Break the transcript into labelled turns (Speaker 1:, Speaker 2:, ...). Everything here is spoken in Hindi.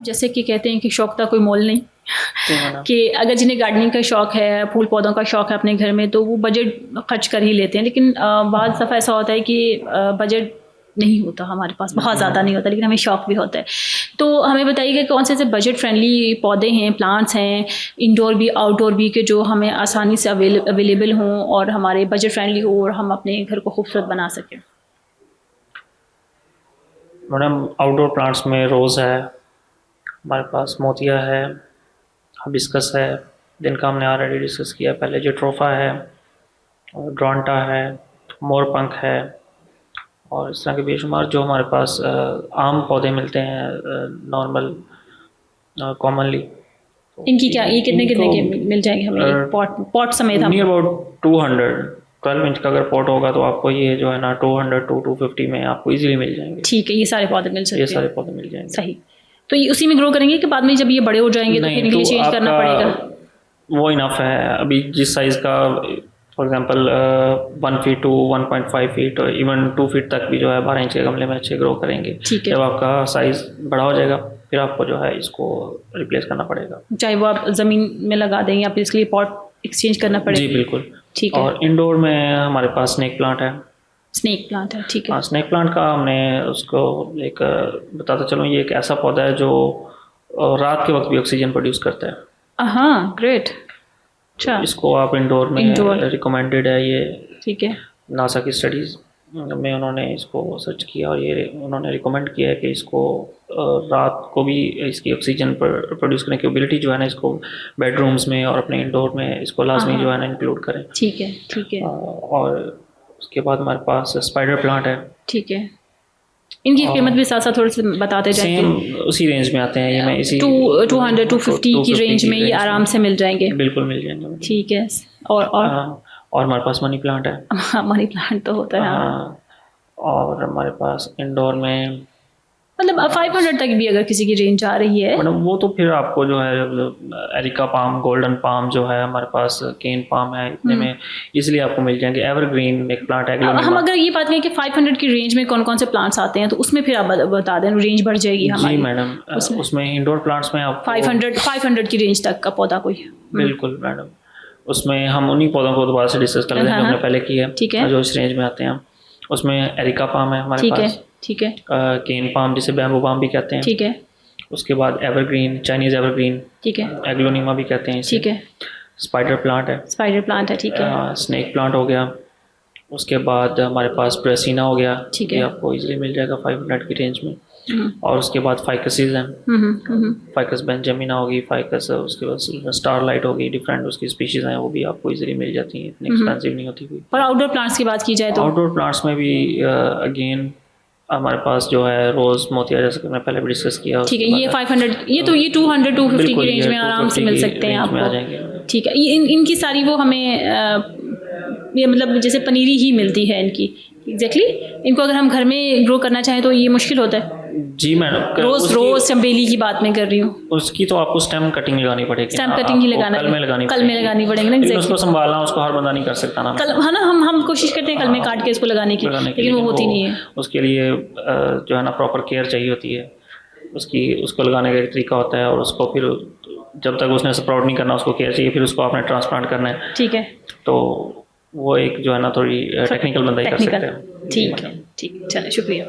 Speaker 1: जैसे कि कहते हैं कि शौक का कोई मोल नहीं
Speaker 2: जी मैडम।
Speaker 1: कि अगर जिन्हें गार्डनिंग का शौक है, फूल पौधों का शौक है अपने घर में, तो वो बजट खर्च कर ही लेते हैं। लेकिन बाद दफ़ा ऐसा होता है कि बजट नहीं होता हमारे पास, बहुत ज़्यादा नहीं होता, लेकिन हमें शौक भी होता है। तो हमें बताइए कि कौन से ऐसे बजट फ्रेंडली पौधे हैं, प्लांट्स हैं, इंडोर भी आउटडोर भी, कि जो हमें आसानी से अवेलेबल हों और हमारे बजट फ्रेंडली हो और हम अपने घर को खूबसूरत बना सकें।
Speaker 2: मैडम आउटडोर प्लांट्स में रोज़ है, हमारे पास मोतिया है, हिबिस्कस है, जिनका हमने ऑलरेडी डिस्कस किया पहले, जेट्रोफा है, और ड्रॉन्टा है, मोरपंख है, और इस तरह के बेशुमार जो हमारे पास आम पौधे मिलते हैं नॉर्मल कॉमनली।
Speaker 1: इनकी क्या, ये कितने कितने के मिल जाएंगे हमें, एक पॉट समेत हम?
Speaker 2: नियर अबाउट 200, 12 इंच का अगर पॉट होगा तो आपको ये जो है ना 200 to 250 में आपको इजीली मिल जाएंगे।
Speaker 1: ठीक है, ये सारे पौधे मिल सकते
Speaker 2: ये
Speaker 1: हैं?
Speaker 2: सारे पौधे मिल जाएंगे।
Speaker 1: सही। तो ये उसी में ग्रो करेंगे कि बाद में जब ये बड़े हो जाएंगे तो फिर इनके लिए चेंज करना पड़ेगा?
Speaker 2: वो इनफ है अभी जिस साइज़ का, for example 1 feet to 1.5 feet और इवन 2 फीट तक भी जो है 12 इंच के गमले में अच्छे ग्रो करेंगे।
Speaker 1: ठीक है।
Speaker 2: जब आपका साइज़ बड़ा हो जाएगा फिर आपको जो है इसको रिप्लेस करना पड़ेगा,
Speaker 1: चाहे वो आप ज़मीन में लगा दें या फिर इसके लिए पॉट एक्सचेंज करना पड़ेगा?
Speaker 2: जी बिल्कुल।
Speaker 1: ठीक है।
Speaker 2: और इंडोर में हमारे पास स्नेक प्लांट है।
Speaker 1: स्नेक प्लांट है, ठीक है।
Speaker 2: हाँ, स्नेक प्लांट का हमने उसको एक बताता चलूँ, ये एक ऐसा पौधा है जो रात के वक्त भी ऑक्सीजन प्रोड्यूस करता है।
Speaker 1: हाँ, ग्रेट। अच्छा,
Speaker 2: इसको आप इंडोर में रिकमेंडेड है ये।
Speaker 1: ठीक है।
Speaker 2: नासा की स्टडीज़ में उन्होंने इसको सर्च किया और ये उन्होंने रिकमेंड किया है कि इसको रात को भी इसकी ऑक्सीजन प्रोड्यूस करने की एबिलिटी जो है ना, इसको बेडरूम्स में और अपने इंडोर में इसको लाजमी जो है ना इंक्लूड करें।
Speaker 1: ठीक है, ठीक है।
Speaker 2: और उसके बाद हमारे पास स्पाइडर प्लांट है।
Speaker 1: ठीक है। इनकी कीमत भी साथ साथ थोड़े से बताते जाएं।
Speaker 2: सेम उसी रेंज में आते हैं ये, मैं इसी
Speaker 1: 200 250 की रेंज में ये आराम से मिल जाएंगे।
Speaker 2: बिल्कुल मिल जाएंगे।
Speaker 1: ठीक है। और
Speaker 2: हमारे पास मनी प्लांट है।
Speaker 1: मनी प्लांट तो होता है।
Speaker 2: हाँ, और हमारे पास इंडोर में
Speaker 1: मतलब 500 तक भी अगर किसी की रेंज आ रही है,
Speaker 2: मतलब वो तो फिर आपको जो है एरिका पाम, गोल्डन पाम जो है हमारे पास, केन पाम है, इतने में इसलिए आपको मिल जाएंगे। एवरग्रीन एक प्लांट है।
Speaker 1: हम अगर ये बात करें कि 500 की रेंज में कौन कौन से प्लांट्स आते हैं तो उसमें फिर आप बता दें, रेंज बढ़ जाएगी हमारी।
Speaker 2: जी मैडम, उसमें इंडोर प्लांट्स में आप
Speaker 1: 500 की रेंज तक का पौधा कोई?
Speaker 2: बिल्कुल मैडम, उसमें हम उन्हीं पौधों को दोबारा से डिस्कस कर लेंगे जो हमने पहले की है।
Speaker 1: ठीक है।
Speaker 2: जो इस रेंज में आते हैं उसमें एरिका पाम है हमारे पास।
Speaker 1: ठीक है।
Speaker 2: केन पाम जिसे बैम्बू पाम भी कहते हैं।
Speaker 1: ठीक है।
Speaker 2: उसके बाद एवरग्रीन, चाइनीज एवरग्रीन,
Speaker 1: ठीक है।
Speaker 2: एग्लोनिमा भी कहते हैं इसे।
Speaker 1: ठीक है।
Speaker 2: स्पाइडर प्लांट है।
Speaker 1: स्पाइडर प्लांट है, ठीक है।
Speaker 2: स्नेक प्लांट हो गया। उसके बाद हमारे पास ब्रेसिना हो गया,
Speaker 1: ठीक है।
Speaker 2: ये आपको इजीली मिल जाएगा 500 की रेंज में। और उसके बाद फाइकसेस हैं। फाइकस बेंजामिना होगी, फाइकस, उसके बाद स्टारलाइट होगी, डिफरेंट उसकी स्पीशीज हैं, वो भी आपको इजीली मिल जाती हैं, इतनी एक्सपेंसिव नहीं होती कोई।
Speaker 1: और आउटडोर प्लांट्स की बात की जाए तो?
Speaker 2: आउटडोर प्लांट्स में भी अगेन हमारे पास जो है रोज़, मोतिया, जैसे कि मैं पहले भी डिस्कस किया।
Speaker 1: ठीक है। ये 500, ये तो ये 200 250 की रेंज में आराम से मिल सकते हैं आपको। ठीक है। इनकी सारी वो हमें ये मतलब जैसे पनीरी ही मिलती है इनकी एग्जैक्टली। इनको अगर हम घर में ग्रो करना चाहें तो ये मुश्किल होता है?
Speaker 2: जी मैडम,
Speaker 1: रोज चमेली की बात मैं कर रही हूँ।
Speaker 2: उसकी तो आपको स्टेम कटिंग लगानी पड़ेगी।
Speaker 1: स्टेम कटिंग ही लगाना,
Speaker 2: कल में लगानी
Speaker 1: पड़ेगी ना।
Speaker 2: उसको संभालना उसको हर बंदा नहीं कर सकता ना।
Speaker 1: कल, हाँ ना, हम कोशिश करते हैं कल में काट के इसको लगाने की, लेकिन वो होती नहीं है।
Speaker 2: उसके लिए जो है ना प्रॉपर केयर चाहिए होती है उसको लगाने का एक तरीका होता है, और उसको फिर जब तक उसने स्प्राउट नहीं करना उसको केयर चाहिए, फिर उसको आपने ट्रांसप्लांट करना है।
Speaker 1: ठीक है।
Speaker 2: तो वो एक जो है ना थोड़ी टेक्निकल बंदा ही कर सकते हैं।
Speaker 1: ठीक है, ठीक, चलिए शुक्रिया।